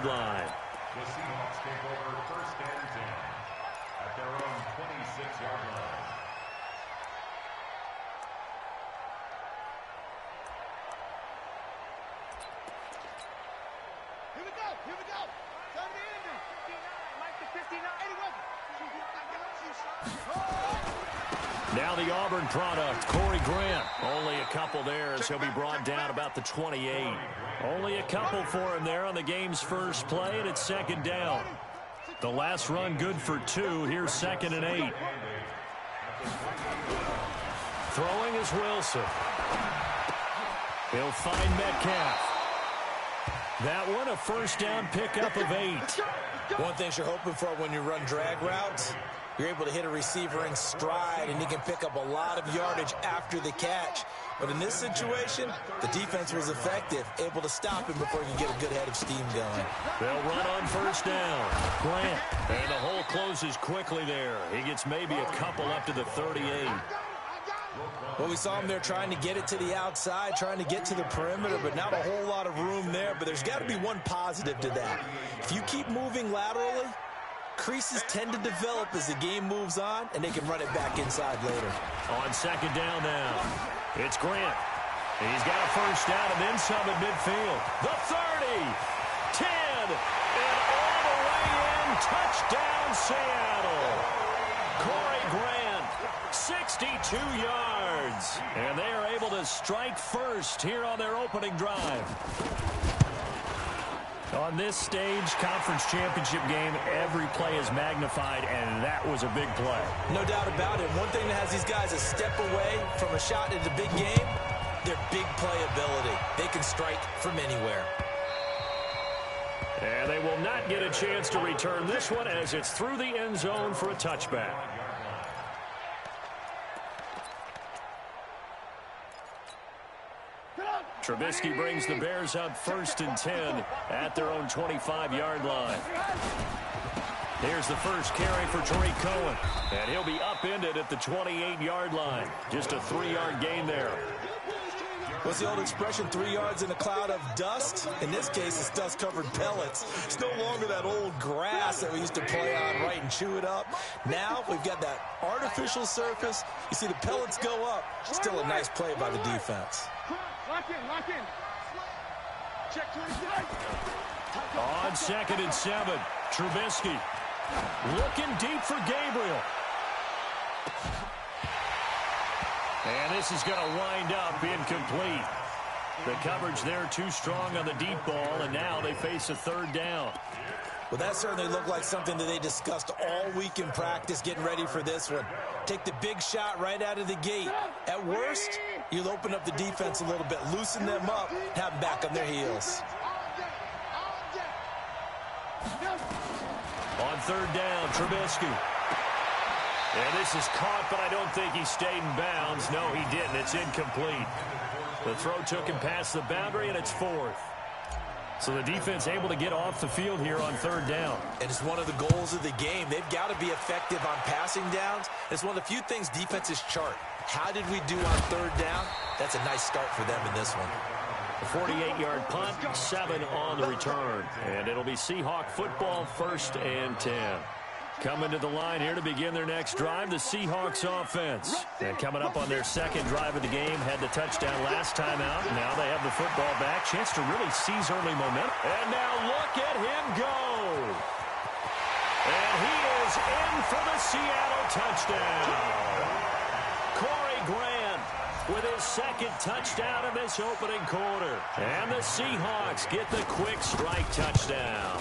25-yard line. The Seahawks take over first and 10 at their own 26-yard line. Here we go. Here we go. Turn the ending. 59. Mike to 59. 81. Now the Auburn product, Corey Grant. Only a couple there as he'll be brought down about the 28. Only a couple for him there on the game's first play, and it's second down. The last run good for 2. Here's 2nd and 8. Throwing is Wilson. He'll find Metcalf. That one a first down pickup of 8. One thing you're hoping for when you run drag routes, you're able to hit a receiver in stride, and he can pick up a lot of yardage after the catch. But in this situation, the defense was effective, able to stop him before he can get a good head of steam going. They'll run on first down. Grant. And the hole closes quickly there. He gets maybe a couple up to the 38. Well, we saw him there trying to get it to the outside, trying to get to the perimeter, but not a whole lot of room there. But there's got to be one positive to that. If you keep moving laterally, creases tend to develop as the game moves on, and they can run it back inside later. On second down now, it's Grant. He's got a first down and then some at midfield. The 30, 10, and all the way in. Touchdown, Seattle. Corey Grant, 62 yards. And they are able to strike first here on their opening drive. On this stage, conference championship game, every play is magnified, and that was a big play. No doubt about it. One thing that has these guys a step away from a shot at the big game, their big playability. They can strike from anywhere. And they will not get a chance to return this one as it's through the end zone for a touchback. Trubisky brings the Bears up 1st and 10 at their own 25-yard line. Here's the first carry for Tariq Cohen, and he'll be upended at the 28-yard line. Just a 3-yard gain there. What's the old expression, 3 yards in a cloud of dust? In this case, it's dust-covered pellets. It's no longer that old grass that we used to play on, right, and chew it up. Now we've got that artificial surface. You see the pellets go up. Still a nice play by the defense. Lock in, lock in. Check 26. On 2nd and 7, Trubisky looking deep for Gabriel. And this is going to wind up incomplete. The coverage there too strong on the deep ball, and now they face a 3rd down. Well, that certainly looked like something that they discussed all week in practice, getting ready for this one. Take the big shot right out of the gate. At worst, you'll open up the defense a little bit, loosen them up, have them back on their heels. On 3rd down, Trubisky. And this is caught, but I don't think he stayed in bounds. No, he didn't. It's incomplete. The throw took him past the boundary, and it's 4th. So the defense able to get off the field here on 3rd down. And it's one of the goals of the game. They've got to be effective on passing downs. It's one of the few things defenses chart. How did we do on 3rd down? That's a nice start for them in this one. A 48-yard punt, 7 on the return. And it'll be Seahawk football, 1st and 10. Coming to the line here to begin their next drive, the Seahawks offense. And coming up on their 2nd drive of the game, had the touchdown last time out. Now they have the football back. Chance to really seize early momentum. And now look at him go. And he is in for the Seattle touchdown. Corey Grant with his 2nd touchdown in this opening quarter. And the Seahawks get the quick strike touchdown.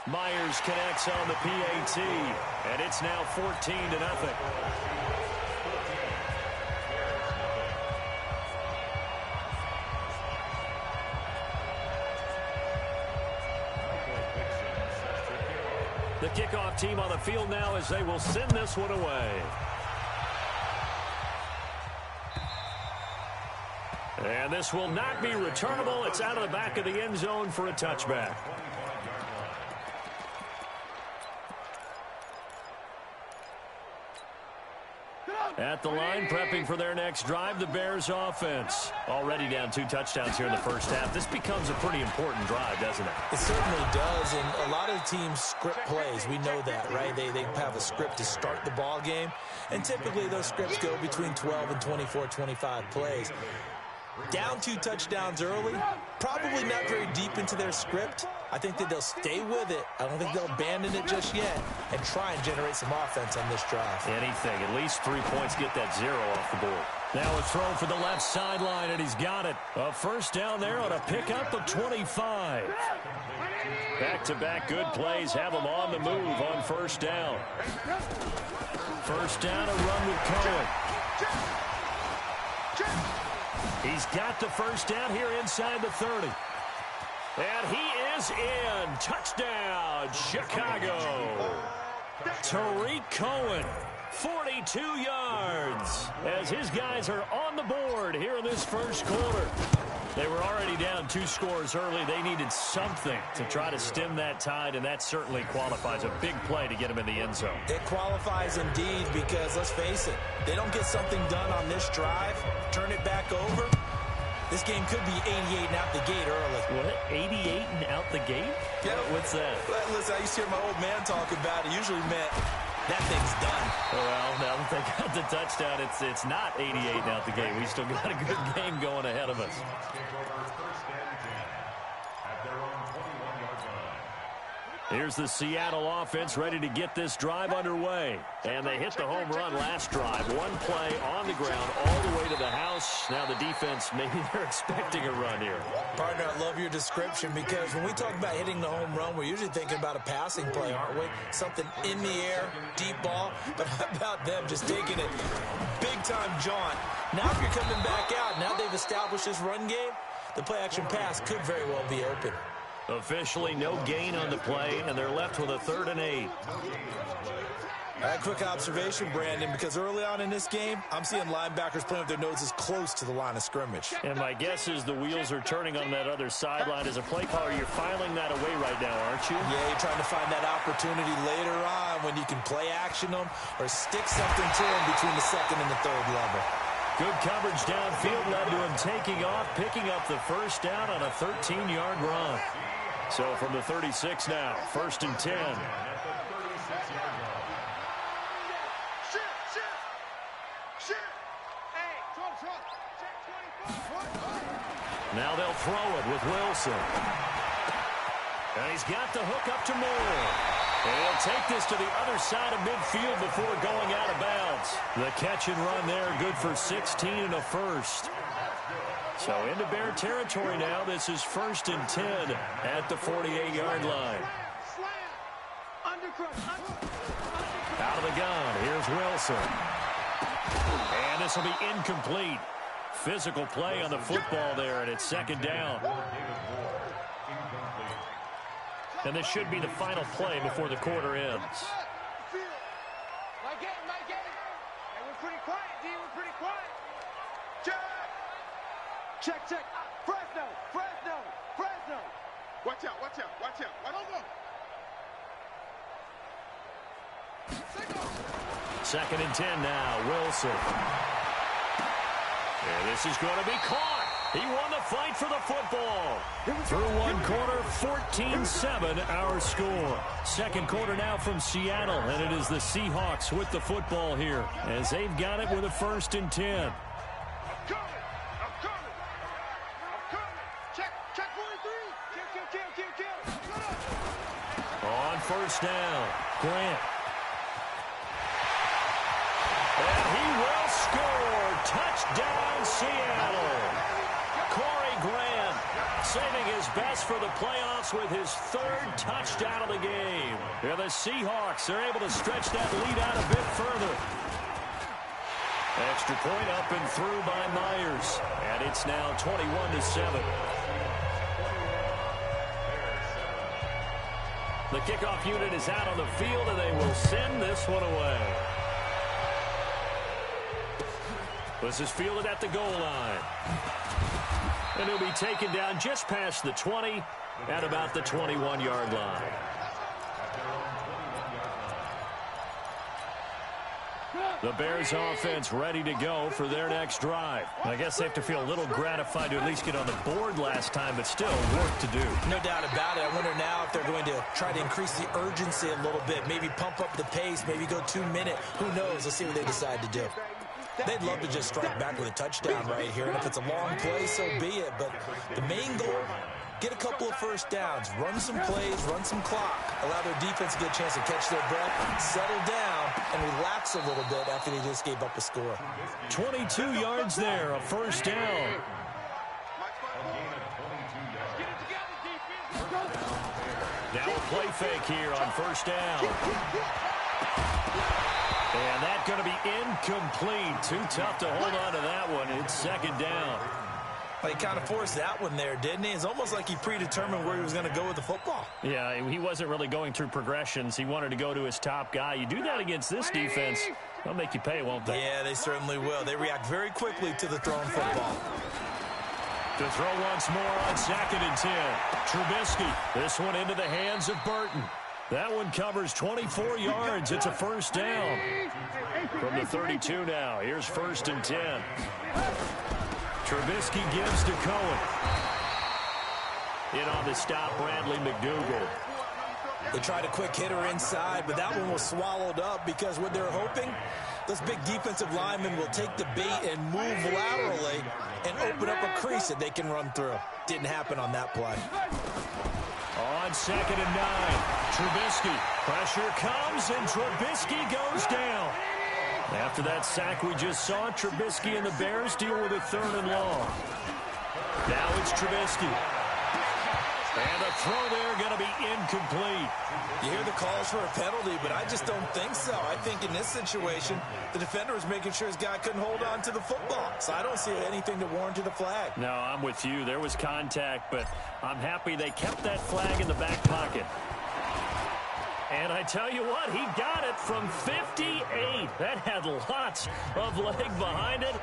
Myers connects on the PAT, and it's now 14-0. The kickoff team on the field now as they will send this one away. And this will not be returnable. It's out of the back of the end zone for a touchback. At the line, prepping for their next drive, the Bears offense. Already down 2 touchdowns here in the first half. This becomes a pretty important drive, doesn't it? It certainly does, and a lot of teams script plays. We know that, right? They have a script to start the ball game, and typically those scripts go between 12 and 24, 25 plays. Down 2 touchdowns early, probably not very deep into their script. I think that they'll stay with it. I don't think they'll abandon it just yet and try and generate some offense on this drive. Anything. At least 3 points, get that 0 off the board. Now a throw for the left sideline, and he's got it. A first down there on a pickup of 25. Back-to-back good plays have him on the move on first down. First down, a run with Cohen. He's got the first down here inside the 30. And he is in. Touchdown, Chicago. Tariq Cohen, 42 yards, as his guys are on the board here in this first quarter. They were already down 2 scores early. They needed something to try to stem that tide, and that certainly qualifies. A big play to get him in the end zone. It qualifies indeed because, let's face it, they don't get something done on this drive, turn it back over. This game could be 88 and out the gate early. What? 88 and out the gate? Yeah. What's that? Listen, I used to hear my old man talk about it. Usually meant that thing's done. Well, now that they got the touchdown, it's not 88 and out the gate. We still got a good game going ahead of us. Here's the Seattle offense ready to get this drive underway. And they hit the home run last drive. 1 play on the ground all the way to the house. Now the defense, maybe they're expecting a run here. Partner, I love your description because when we talk about hitting the home run, we're usually thinking about a passing play, aren't we? Something in the air, deep ball. But how about them just taking it big-time jaunt? Now if you're coming back out, now they've established this run game, the play-action pass could very well be open. Officially no gain on the play, and they're left with a 3rd and 8. A quick observation, Brandon, because early on in this game, I'm seeing linebackers playing with their noses close to the line of scrimmage. And my guess is the wheels are turning on that other sideline. As a play caller, you're filing that away right now, aren't you? Yeah, you're trying to find that opportunity later on when you can play action them or stick something to them between the 2nd and the 3rd level. Good coverage downfield led to him taking off, picking up the first down on a 13-yard run. So from the 36 now, 1st and 10. Now they'll throw it with Wilson. And he's got the hook up to Moore. And he'll take this to the other side of midfield before going out of bounds. The catch and run there, good for 16 and a first. So into Bear territory now. This is 1st and 10 at the 48-yard line. Out of the gun, here's Wilson. And this will be incomplete. Physical play on the football there, and it's 2nd down. And this should be the final play before the quarter ends. My game. Hey, we're pretty quiet, D. We're pretty quiet. Check. Fresno. Watch out. Second and 10 now, Wilson. And this is going to be caught. He won the fight for the football. Through 1 quarter, 14-7 our score. 2nd quarter now from Seattle, and it is the Seahawks with the football here as they've got it with a 1st and 10. I'm coming. Check 43. Kill. On first down, Grant. And he will score. Touchdown, Seattle. Corey Grant saving his best for the playoffs with his 3rd touchdown of the game. And the Seahawks are able to stretch that lead out a bit further. Extra point up and through by Myers. And it's now 21-7. The kickoff unit is out on the field, and they will send this one away. This is fielded at the goal line. And he'll be taken down just past the 20 at about the 21-yard line. The Bears offense ready to go for their next drive. I guess they have to feel a little gratified to at least get on the board last time, but still work to do. No doubt about it. I wonder now if they're going to try to increase the urgency a little bit, maybe pump up the pace, maybe go 2 minute. Who knows? Let's see what they decide to do. They'd love to just strike back with a touchdown right here, and if it's a long play, so be it. But the main goal, get a couple of first downs, run some plays, run some clock, allow their defense to get a chance to catch their breath, settle down, and relax a little bit after they just gave up a score. 22 yards there, a first down. Now a play fake here on first down. And that's going to be incomplete. Too tough to hold on to that one. It's second down. He kind of forced that one there, didn't he? It's almost like he predetermined where he was going to go with the football. Yeah, he wasn't really going through progressions. He wanted to go to his top guy. You do that against this defense, they'll make you pay, won't they? Yeah, they certainly will. They react very quickly to the thrown football. To throw once more on 2nd and 10. Trubisky, this one into the hands of Burton. That one covers 24 yards. It's a first down. From the 32 now, here's 1st and 10. Trubisky gives to Cohen. In on the stop, Bradley McDougal. They tried a quick hitter inside, but that one was swallowed up because what they're hoping, those big defensive linemen will take the bait and move laterally and open up a crease that they can run through. Didn't happen on that play. On 2nd and 9, Trubisky. Pressure comes, and Trubisky goes down. After that sack we just saw, Trubisky and the Bears deal with a 3rd and long. Now it's Trubisky. And the throw there going to be incomplete. You hear the calls for a penalty, but I just don't think so. I think in this situation, the defender was making sure his guy couldn't hold on to the football. So I don't see anything to warrant the flag. No, I'm with you. There was contact, but I'm happy they kept that flag in the back pocket. And I tell you what, he got it from 58. That had lots of leg behind it.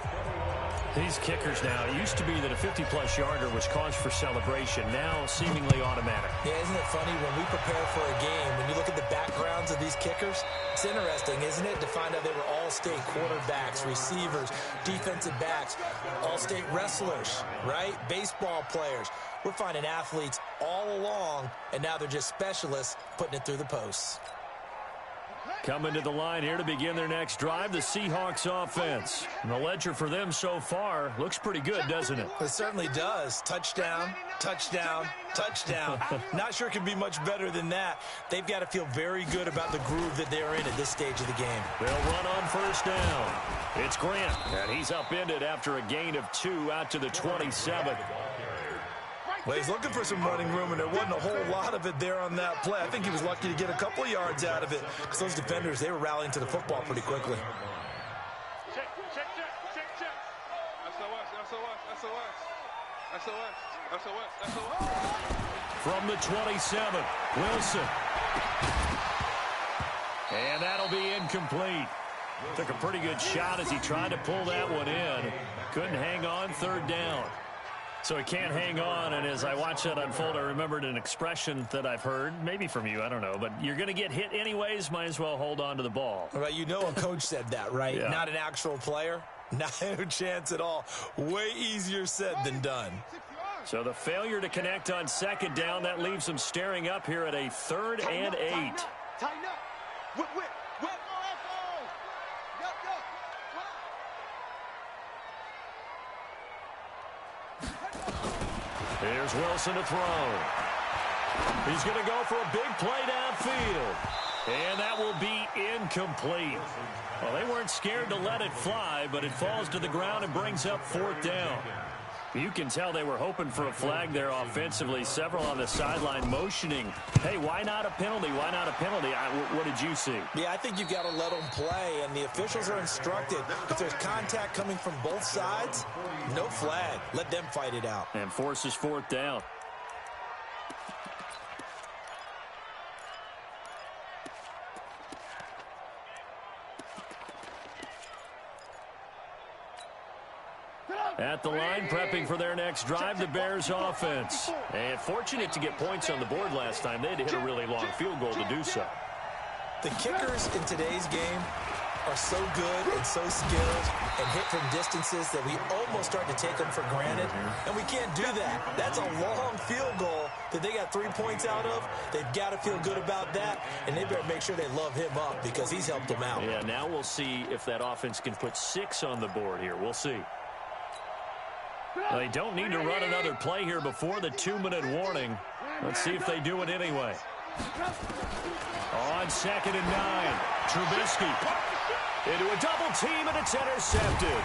These kickers now, it used to be that a 50-plus yarder was cause for celebration. Now, seemingly automatic. Yeah, isn't it funny when we prepare for a game, when you look at the backgrounds of these kickers, it's interesting, isn't it, to find out they were all-state quarterbacks, receivers, defensive backs, all-state wrestlers, right? Baseball players. We're finding athletes all along, and now they're just specialists putting it through the posts. Coming to the line here to begin their next drive, the Seahawks offense. And the ledger for them so far looks pretty good, doesn't it? It certainly does. Touchdown, touchdown, touchdown. Not sure it can be much better than that. They've got to feel very good about the groove that they're in at this stage of the game. They'll run on first down. It's Grant, and he's upended after a gain of 2 out to the 27. Well, he's looking for some running room, and there wasn't a whole lot of it there on that play. I think he was lucky to get a couple of yards out of it because those defenders, they were rallying to the football pretty quickly. Check. SOS. From the 27, Wilson. And that'll be incomplete. Took a pretty good shot as he tried to pull that one in. Couldn't hang on, 3rd down. So he can't hang on, and as I watched that unfold, I remembered an expression that I've heard, maybe from you, I don't know, but you're going to get hit anyways, might as well hold on to the ball. Right, you know a coach said that, right? Yeah. Not an actual player. Not a chance at all. Way easier said than done. So the failure to connect on 2nd down, that leaves them staring up here at a 3rd and 8. Tighten up. Whip. Here's Wilson to throw. He's going to go for a big play downfield. And that will be incomplete. Well, they weren't scared to let it fly, but it falls to the ground and brings up 4th down. You can tell they were hoping for a flag there offensively. Several on the sideline motioning, hey, why not a penalty? Why not a penalty? What did you see? Yeah, I think you've got to let them play, and the officials are instructed. If there's contact coming from both sides, no flag. Let them fight it out. And forces 4th down. At the line, prepping for their next drive, the Bears offense. And fortunate to get points on the board last time. They had to hit a really long field goal to do so. The kickers in today's game, are so good and so skilled and hit from distances that we almost start to take them for granted, and we can't do that. That's a long field goal that they got 3 points out of. They've got to feel good about that, and they better make sure they love him up because he's helped them out. Yeah, now we'll see if that offense can put 6 on the board here. We'll see. They don't need to run another play here before the 2-minute warning. Let's see if they do it anyway. On 2nd and 9, Trubisky into a double team, and it's intercepted.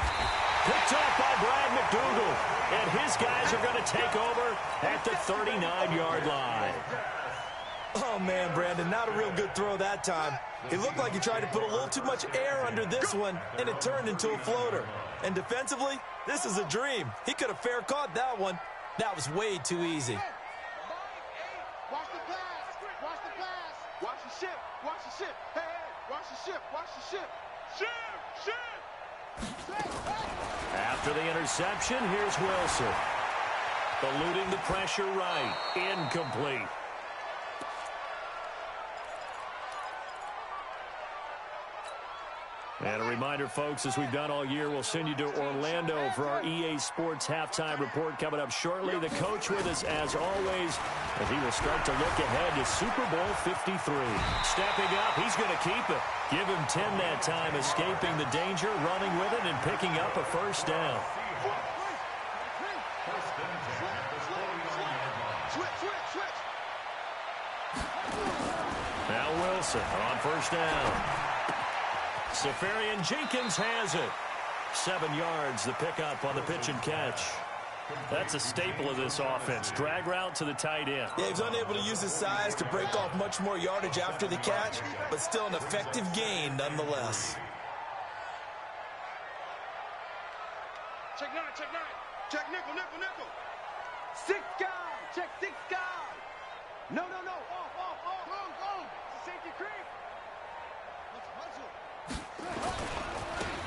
Picked off by Brad McDougal, and his guys are going to take over at the 39-yard line. Oh, man, Brandon, not a real good throw that time. It looked like he tried to put a little too much air under this one, and it turned into a floater. And defensively, this is a dream. He could have fair caught that one. That was way too easy. Watch the pass. Watch the pass. Watch the ship. Watch the ship. Hey, hey. Watch the ship. Watch the ship. Ship. After the interception, here's Wilson. Eluding the pressure right. Incomplete. And a reminder, folks, as we've done all year, we'll send you to Orlando for our EA Sports halftime report coming up shortly. The coach with us, as always, as he will start to look ahead to Super Bowl 53. Stepping up, he's going to keep it. Give him 10 that time, escaping the danger, running with it, and picking up a first down. Now Wilson on first down. Safarian Jenkins has it. 7 yards, the pickup on the pitch and catch. That's a staple of this offense. Drag route to the tight end. Yeah, he's unable to use his size to break off much more yardage after the catch, but still an effective gain nonetheless. Check 9. Check nickel. 6 guy. Check 6 guy. No. Off. Safety creep.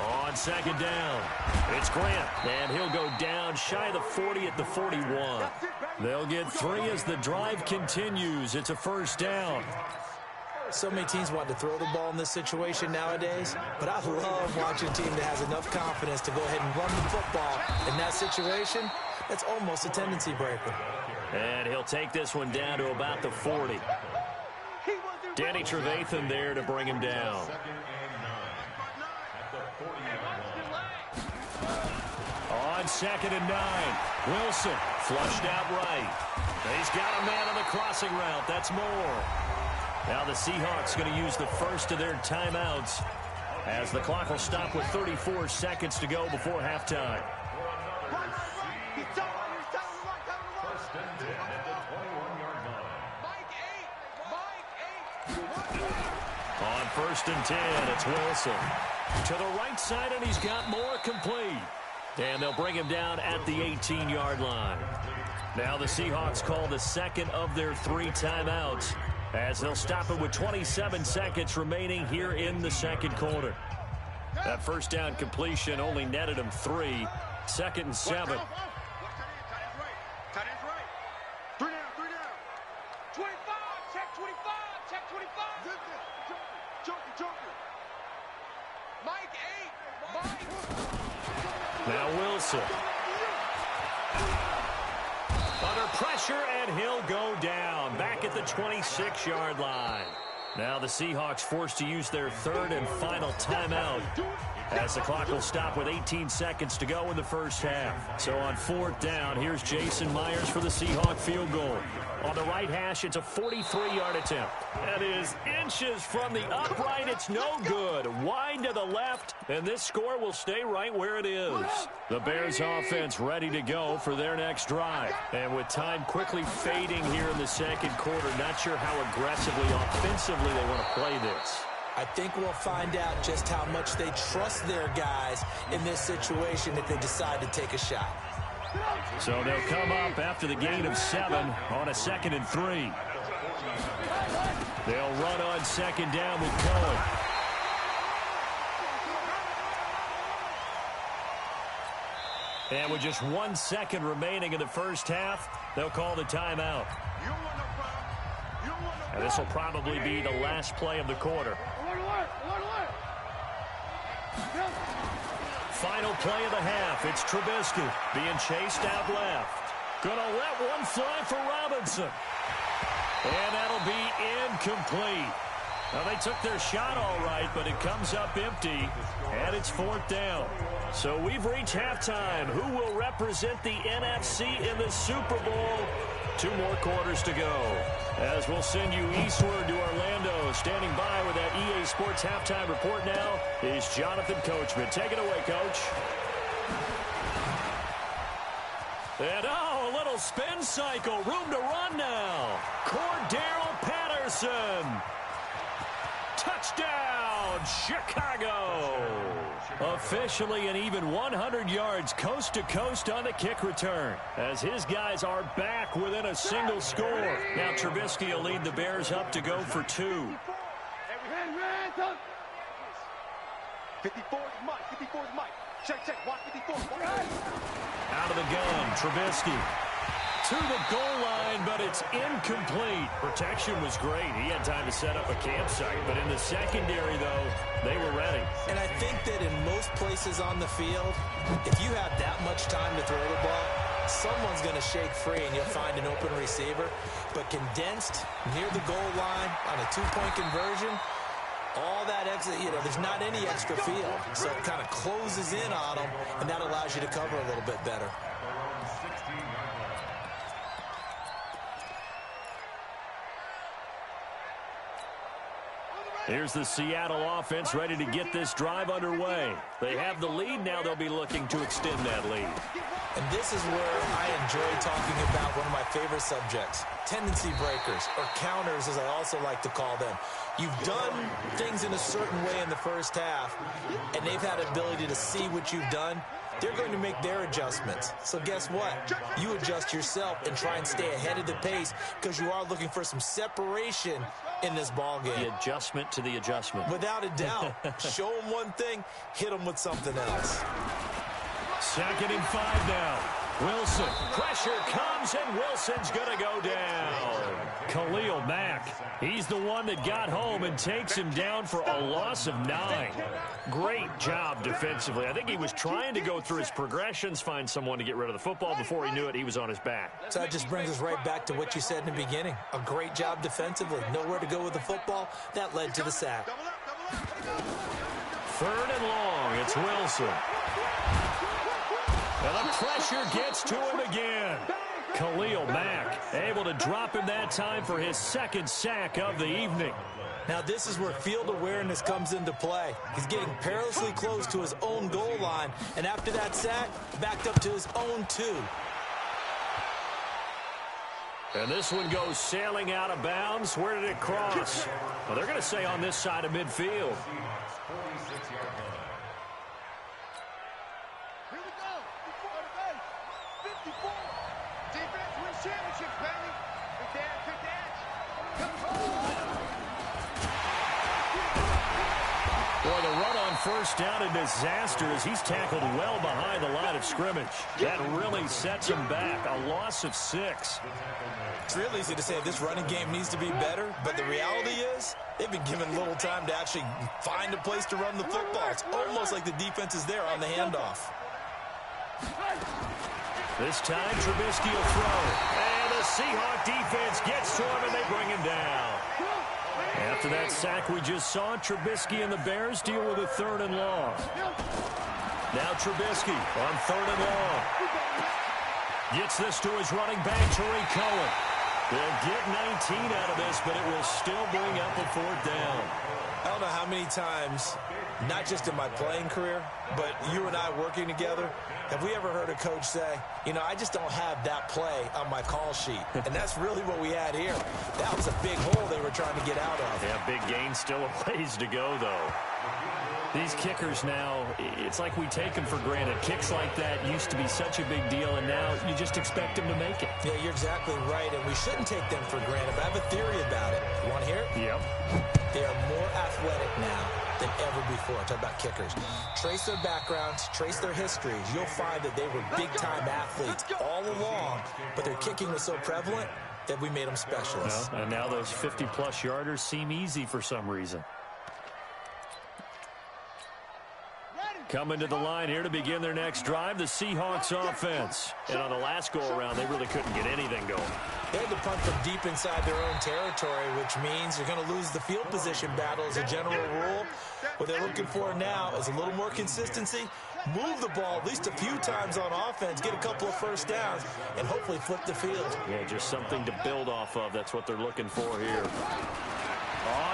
On 2nd down, it's Grant, and he'll go down shy of the 40 at the 41. They'll get 3 as the drive continues. It's a first down. So many teams want to throw the ball in this situation nowadays, but I love watching a team that has enough confidence to go ahead and run the football. In that situation, that's almost a tendency breaker. And he'll take this one down to about the 40. Danny Trevathan there to bring him down. On 2nd and 9, Wilson flushed out right. He's got a man on the crossing route. That's Moore. Now the Seahawks going to use the first of their timeouts as the clock will stop with 34 seconds to go before halftime. On 1st and 10, it's Wilson. To the right side, and he's got Moore complete. And they'll bring him down at the 18-yard line. Now the Seahawks call the second of their 3 timeouts as they'll stop it with 27 seconds remaining here in the second quarter. That first down completion only netted him 3. 2nd and 7. Tight end's right. 3 down. 25. Check 25. Joker. Mike 8. Now Wilson. Under pressure, and he'll go down. Back at the 26-yard line. Now the Seahawks forced to use their 3rd and final timeout as the clock will stop with 18 seconds to go in the first half. So on 4th down, here's Jason Myers for the Seahawk field goal. On the right hash, it's a 43-yard attempt. That is inches from the upright. It's no good. Wide to the left, and this score will stay right where it is. The Bears offense ready to go for their next drive. And with time quickly fading here in the second quarter, not sure how aggressively, offensively they want to play this. I think we'll find out just how much they trust their guys in this situation if they decide to take a shot. So they'll come up after the gain of 7 on a 2nd and 3. They'll run on 2nd down with Cohen. And with just 1 second remaining in the first half, they'll call the timeout. And this will probably be the last play of the quarter. Final play of the half. It's Trubisky being chased out left. Gonna let one fly for Robinson. And that'll be incomplete. Now, they took their shot all right, but it comes up empty, and it's 4th down. So we've reached halftime. Who will represent the NFC in the Super Bowl? 2 more quarters to go. As we'll send you eastward to Orlando. Standing by with that EA Sports halftime report now is Jonathan Coachman. Take it away, Coach. And a little spin cycle. Room to run now. Cordero Patterson. Touchdown, Chicago. Officially an even 100 yards coast to coast on the kick return, as his guys are back within a single score. Now Trubisky will lead the Bears up to go for 2. 54 is Mike. 54 is Mike. Check. Watch 54. Out of the gun, Trubisky. To the goal line, but it's incomplete. Protection was great. He had time to set up a campsite, but in the secondary, though, they were ready. And I think that in most places on the field, if you have that much time to throw the ball, someone's going to shake free and you'll find an open receiver. But condensed near the goal line on a 2-point conversion, all that extra, there's not any extra field. So it kind of closes in on them, and that allows you to cover a little bit better. Here's the Seattle offense ready to get this drive underway. They have the lead. Now they'll be looking to extend that lead. And this is where I enjoy talking about one of my favorite subjects, tendency breakers, or counters, as I also like to call them. You've done things in a certain way in the first half, and they've had ability to see what you've done. They're going to make their adjustments. So guess what? You adjust yourself and try and stay ahead of the pace, because you are looking for some separation in this ball game. The adjustment to the adjustment. Without a doubt. Show them one thing, hit them with something else. 2nd and 5 now. Wilson. Pressure comes, and Wilson's going to go down. Khalil Mack. He's the one that got home and takes him down for a loss of 9. Great job defensively. I think he was trying to go through his progressions, find someone to get rid of the football. Before he knew it, he was on his back. So that just brings us right back to what you said in the beginning. A great job defensively. Nowhere to go with the football. That led to the sack. 3rd and long. It's Wilson. And the pressure gets to him again. Khalil Mack able to drop him that time for his 2nd sack of the evening. Now this is where field awareness comes into play. He's getting perilously close to his own goal line, and after that sack, backed up to his own 2. And this one goes sailing out of bounds. Where did it cross? Well, they're going to say on this side of midfield. Boy, the run on 1st down, a disaster as he's tackled well behind the line of scrimmage. That really sets him back. A loss of 6. It's real easy to say this running game needs to be better, but the reality is they've been given little time to actually find a place to run the football. It's almost like the defense is there on the handoff. This time, Trubisky will throw. And the Seahawk defense gets to him, and they bring him down. After that sack we just saw, Trubisky and the Bears deal with a 3rd and long. Now Trubisky on 3rd and long. Gets this to his running back, Tariq Cohen. They'll get 19 out of this, but it will still bring up a 4th down. I don't know how many times, not just in my playing career, but you and I working together, have we ever heard a coach say, I just don't have that play on my call sheet. And that's really what we had here. That was a big hole they were trying to get out of. Yeah, big gain, still a ways to go, though. These kickers now, it's like we take them for granted. Kicks like that used to be such a big deal, and now you just expect them to make it. Yeah, you're exactly right, and we shouldn't take them for granted. But I have a theory about it. You want to hear it? Yep. They are more athletic now than ever before. Talk about kickers. Trace their backgrounds, trace their histories. You'll find that they were big-time athletes all along, but their kicking was so prevalent that we made them specialists. Well, and now those 50-plus yarders seem easy for some reason. Coming to the line here to begin their next drive, the Seahawks offense. And on the last go-around, they really couldn't get anything going. They had to punt from deep inside their own territory, which means you're going to lose the field position battle as a general rule. What they're looking for now is a little more consistency, move the ball at least a few times on offense, get a couple of first downs, and hopefully flip the field. Yeah, just something to build off of. That's what they're looking for here.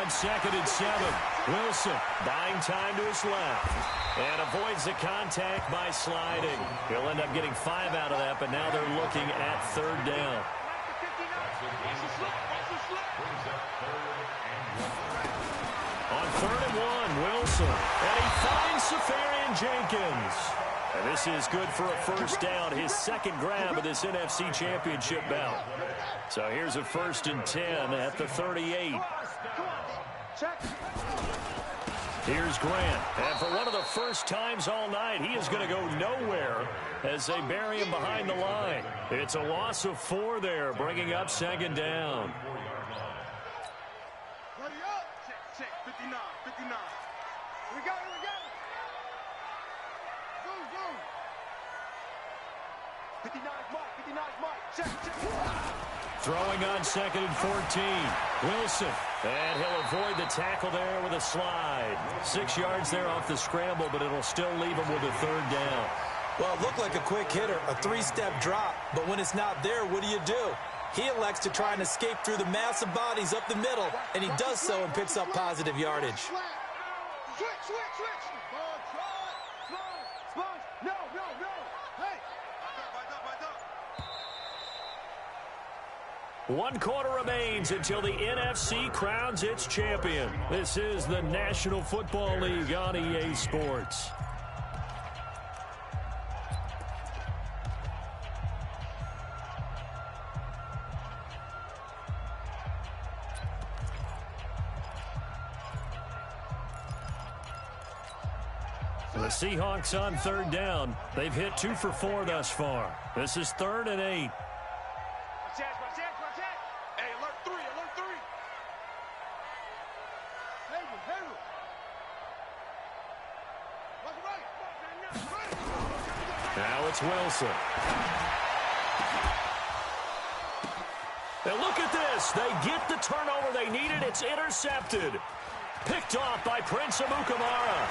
On 2nd and 7, Wilson buying time to his left and avoids the contact by sliding. He'll end up getting 5 out of that, but now they're looking at 3rd down. On 3rd and 1, Wilson, and he finds Safarian Jenkins. And this is good for a first down, his 2nd grab of this NFC Championship bout. So here's a 1st and 10 at the 38. Here's Grant, and for one of the first times all night, he is going to go nowhere as they bury him behind the line. It's a loss of 4 there, bringing up 2nd down. Ready up. Check, 59, 59. Here we go, here we go. Zoom, zoom. 59 Mike, 59 Mike. Check. Throwing on 2nd and 14. Wilson. And he'll avoid the tackle there with a slide. 6 yards there off the scramble, but it'll still leave him with a 3rd down. Well, it looked like a quick hitter, a 3-step drop. But when it's not there, what do? He elects to try and escape through the massive bodies up the middle, and he does so and picks up positive yardage. Switch. No. Hey. One quarter remains until the NFC crowns its champion. This is the National Football League on EA Sports. The Seahawks on 3rd down. They've hit 2 for 4 thus far. This is 3rd and 8. Hey, alert 3. Hayward. What's right? Now it's Wilson. And look at this. They get the turnover they needed. It's intercepted. Picked off by Prince Amukamara.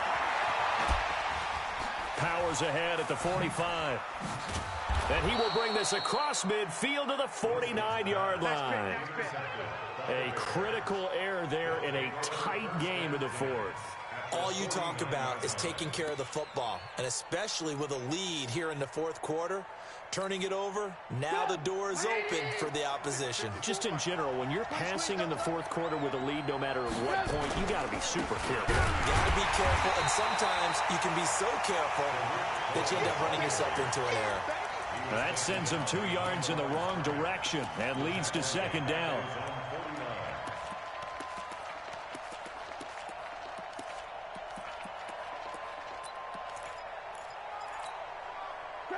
Powers ahead at the 45. And he will bring this across midfield to the 49-yard line. A critical error there in a tight game in the 4th. All you talk about is taking care of the football, and especially with a lead here in the 4th quarter, turning it over, now the door is open for the opposition. Just in general, when you're passing in the 4th quarter with a lead, no matter at what point, you got to be super careful. You got to be careful, and sometimes you can be so careful that you end up running yourself into an error. That sends them 2 yards in the wrong direction and leads to 2nd down.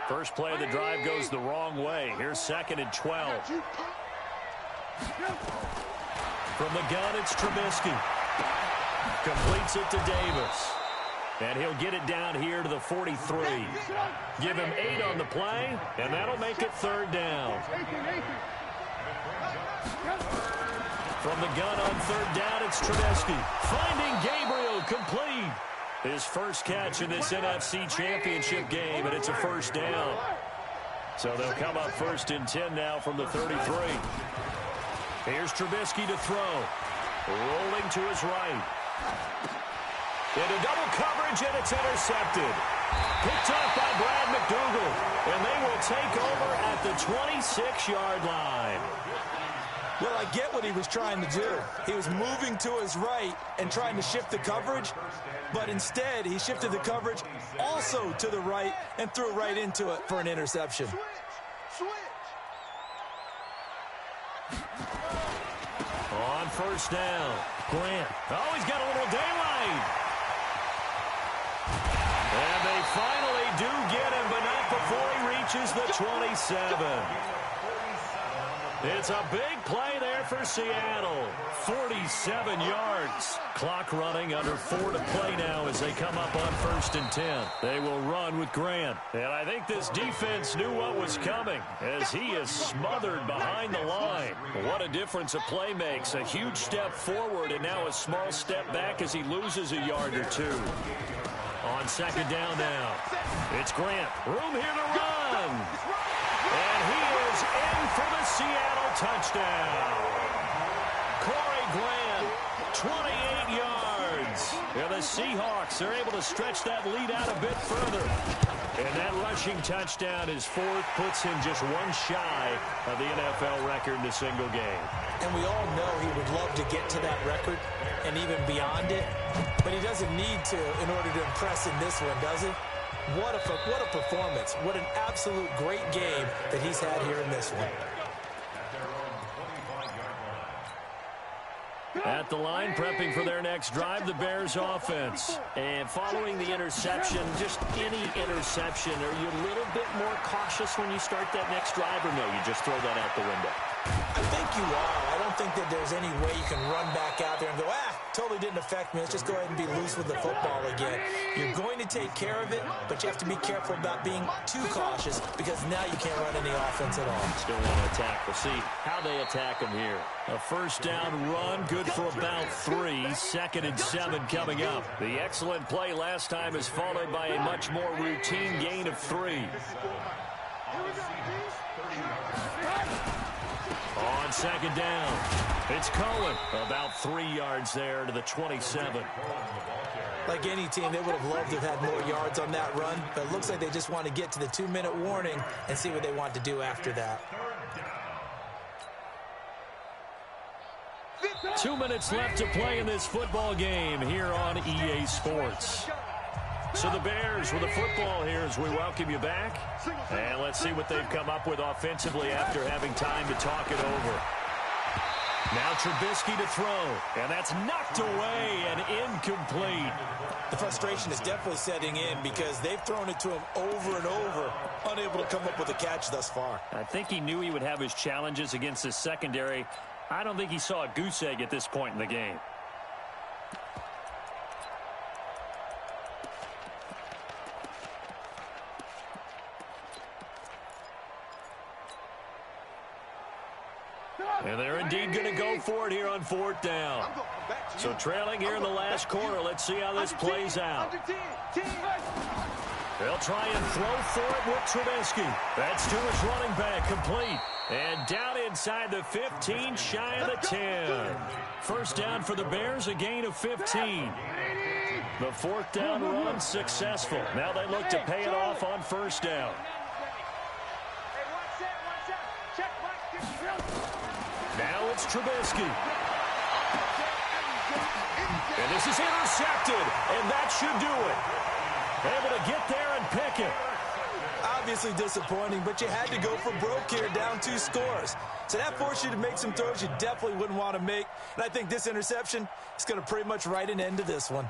First play of the drive goes the wrong way. Here's 2nd and 12. From the gun, it's Trubisky. Completes it to Davis. And he'll get it down here to the 43. Give him 8 on the play, and that'll make it 3rd down. From the gun on 3rd down, it's Trubisky. Finding Gabriel, complete. His first catch in this NFC Championship game, and it's a 1st down. So they'll come up 1st and 10 now from the 33. Here's Trubisky to throw. Rolling to his right. Into double coverage, and it's intercepted. Picked off by Brad McDougal, and they will take over at the 26-yard line. Well, I get what he was trying to do. He was moving to his right and trying to shift the coverage, but instead he shifted the coverage also to the right and threw right into it for an interception. Switch. On 1st down, Grant. Oh, he's got a little daylight. And they finally do get him, but not before he reaches the 27. It's a big play there for Seattle. 47 yards. Clock running, under 4 to play now as they come up on 1st and 10. They will run with Grant. And I think this defense knew what was coming as he is smothered behind the line. What a difference a play makes. A huge step forward and now a small step back as he loses a yard or two. On 2nd down now, it's Grant. Room here to run. And he is in for the Seattle touchdown. Corey Grant, 28 yards. And the Seahawks are able to stretch that lead out a bit further. And that rushing touchdown is 4th, puts him just one shy of the NFL record in a single game. And we all know he would love to get to that record and even beyond it. But he doesn't need to in order to impress in this one, does he? What a performance. What an absolute great game that he's had here in this one. At the line, prepping for their next drive, the Bears offense. And following the interception, just any interception, are you a little bit more cautious when you start that next drive, or no, you just throw that out the window? I think you are. I don't think that there's any way you can run back out there and go, totally didn't affect me. Let's just go ahead and be loose with the football again. You're going to take care of it, but you have to be careful about being too cautious because now you can't run any offense at all. Still want to attack. We'll see how they attack him here. A 1st down run, good for about 3. 2nd and 7 coming up. The excellent play last time is followed by a much more routine gain of 3. On 2nd down, it's Cohen. About 3 yards there to the 27. Like any team, they would have loved to have had more yards on that run, but it looks like they just want to get to the 2-minute warning and see what they want to do after that. 2 minutes left to play in this football game here on EA Sports. So the Bears with the football here as we welcome you back. And let's see what they've come up with offensively after having time to talk it over. Now Trubisky to throw. And that's knocked away and incomplete. The frustration is definitely setting in because they've thrown it to him over and over, unable to come up with a catch thus far. I think he knew he would have his challenges against his secondary. I don't think he saw a goose egg at this point in the game. And they're indeed going to go for it here on 4th down. So trailing here in the last quarter. Let's see how this plays out. They'll try and throw for it with Trubisky. That's to his running back, complete. And down inside the 15, shy of the 10. 1st down for the Bears, a gain of 15. The 4th down run successful. Now they look to pay it off on 1st down. Now it's Trubisky. And this is intercepted, and that should do it. Able to get there and pick it. Obviously disappointing, but you had to go for broke here, down 2 scores. So that forced you to make some throws you definitely wouldn't want to make. And I think this interception is going to pretty much write an end to this one.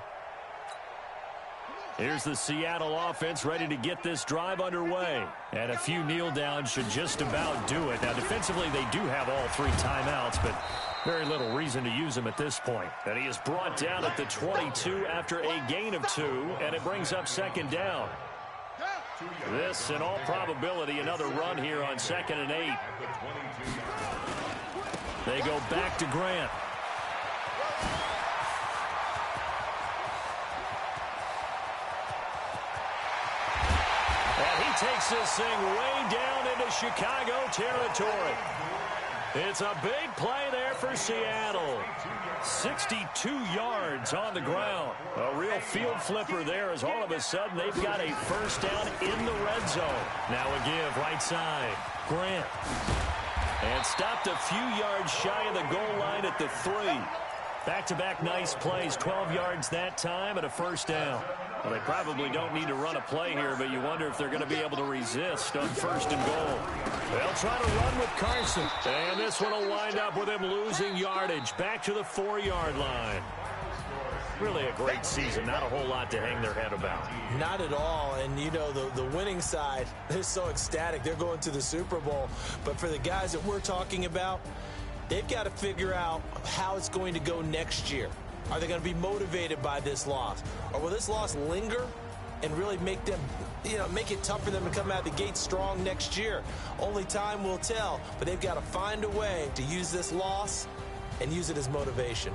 Here's the Seattle offense ready to get this drive underway. And a few kneel downs should just about do it. Now, defensively, they do have all 3 timeouts, but very little reason to use them at this point. And he is brought down at the 22 after a gain of 2, and it brings up 2nd down. This, in all probability, another run here on 2nd and 8. They go back to Grant. And he takes this thing way down into Chicago territory. It's a big play there for Seattle. 62 yards on the ground. A real field flipper there as all of a sudden they've got a 1st down in the red zone. Now a give right side. Grant. And stopped a few yards shy of the goal line at the 3. Back-to-back nice plays. 12 yards that time and a 1st down. Well, they probably don't need to run a play here, but you wonder if they're going to be able to resist on 1st and goal. They'll try to run with Carson. And this one will wind up with him losing yardage back to the 4-yard line. Really a great season. Not a whole lot to hang their head about. Not at all. And, you know, the winning side, they're so ecstatic. They're going to the Super Bowl. But for the guys that we're talking about, they've got to figure out how it's going to go next year. Are they going to be motivated by this loss? Or will this loss linger and really make them, you know, make it tough for them to come out the gate strong next year? Only time will tell. But they've got to find a way to use this loss and use it as motivation.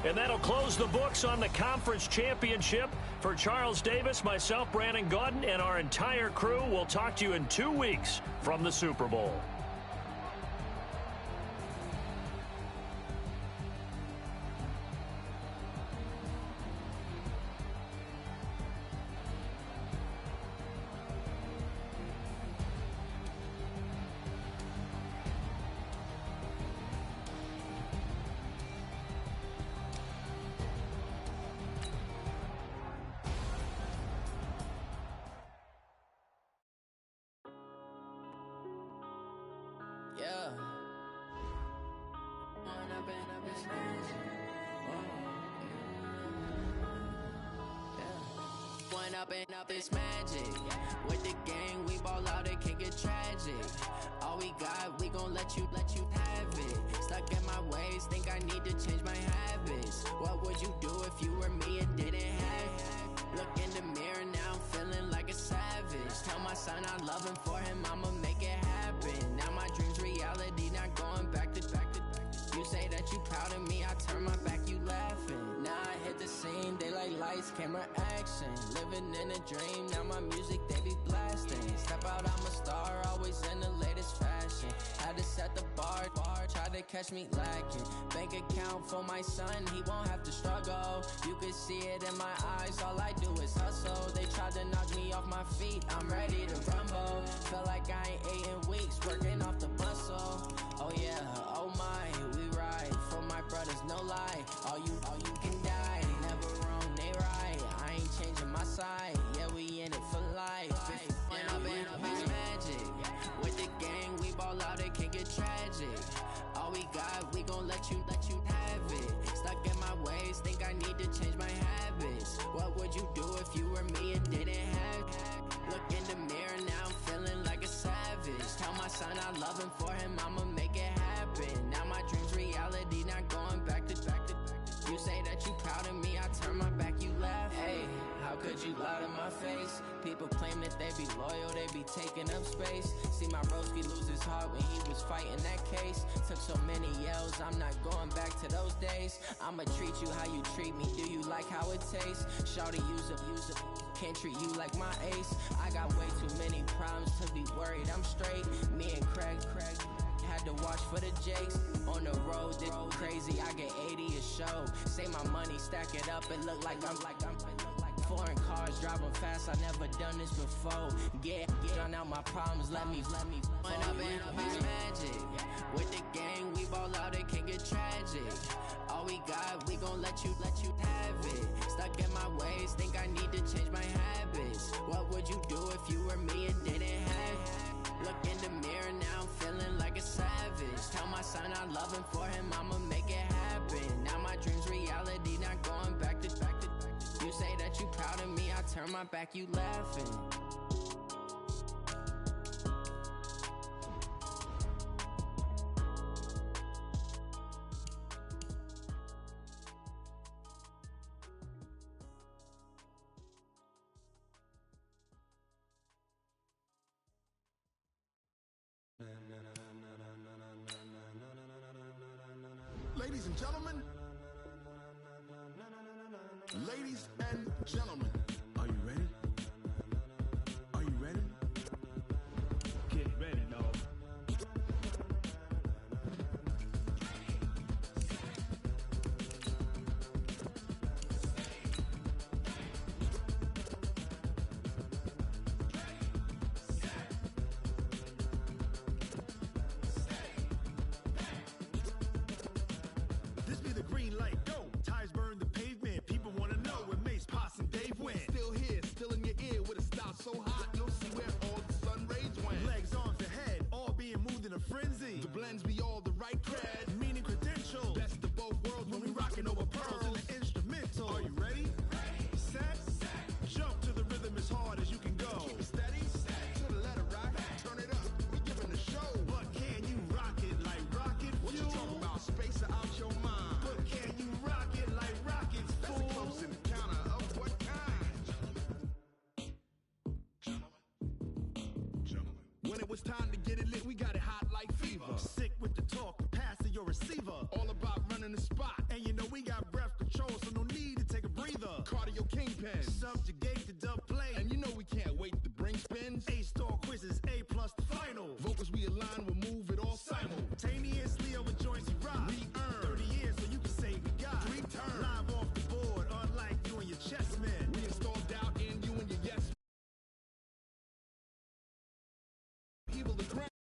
And that'll close the books on the conference championship. For Charles Davis, myself, Brandon Gaudin, and our entire crew, we'll talk to you in 2 weeks from the Super Bowl. Yeah. One up and up is magic. With the gang, we ball out, it can get tragic. All we got, we gon' let you have it. Stuck in my ways, think I need to change my habits. What would you do if you were me and didn't have it? Look in the mirror now, I'm feeling like a savage. Tell my son I love him, for him I'ma make it happen. Now my dream's reality, not going back to. You say that you proud of me, I turn my back, you laughing. Now I hit the scene, daylight lights, camera action. Living in a dream, now my music they be blasting. Step out, I'm a star, always in the latest fashion. Had to set the bar, try to catch me lacking. Bank account for my son, he won't have to struggle. You can see it in my eyes, all I do is hustle. They tried to knock me off my feet, I'm ready to rumble. Feel like I ain't ate in weeks, working off the muscle. Oh yeah, oh my, we ride for my brothers, no lie. All you can die, never wrong, they right. I ain't changing my side, yeah, we in it for life. If up is magic. With the gang, we ball out, it can get tragic. All we got, we gon' let you have it. Stuck in my ways, think I need to change my habits. What would you do if you were me and didn't have it? Look in the mirror now, I'm feeling like a savage. Tell my son I love him, for him I'ma make it happen. Now my dream's reality, not going back to. You say that you proud of me, I turn my back, you laugh. Hey, how could you lie to my face? People claim that they be loyal, they be taking up space. See my broski lose his heart when he was fighting that case. Took so many yells, I'm not going back to those days. I'ma treat you how you treat me, do you like how it tastes? Shawty, use it, can't treat you like my ace. I got way too many problems to be worried, I'm straight. Me and Craig had to watch for the Jakes. On the road, this crazy, I get 80 a show. Say my money, stack it up, it look like I'm foreign cars, driving fast, I never done this before. Yeah, drown out my problems, let me One up and up is magic. With the gang, we ball out, it can get tragic. All we got, we gon' let you have it. Stuck in my ways, think I need to change my habits. What would you do if you were me and didn't have it? Look in the mirror now, I'm feeling like a savage. Tell my son I love him, for him I'ma make it happen. Now my dream's reality, not going back to. You say that you proud of me, I turn my back, you laughing. Ladies and gentlemen, are you ready? Are you ready? Get ready, dog. This be the green light, go. Tires burn the pavement. People wanna know where Mace, Poss, and Dave went. it's time to get it lit, we got it hot like fever. Sick with the talk, the pass to your receiver. All about running the spot. And you know we got breath control, so no need to take a breather. Cardio kingpin. Subjugate the dub play. And you know we can't wait to bring spins. A-star quizzes, A+ the final. Vocals we align, we'll move it all simultaneously over joints we rock. We earn 30 years, so you can say we got 3 turns. live off the board, unlike you and your chess men. We installed doubt in you and your yes. Evil the crown.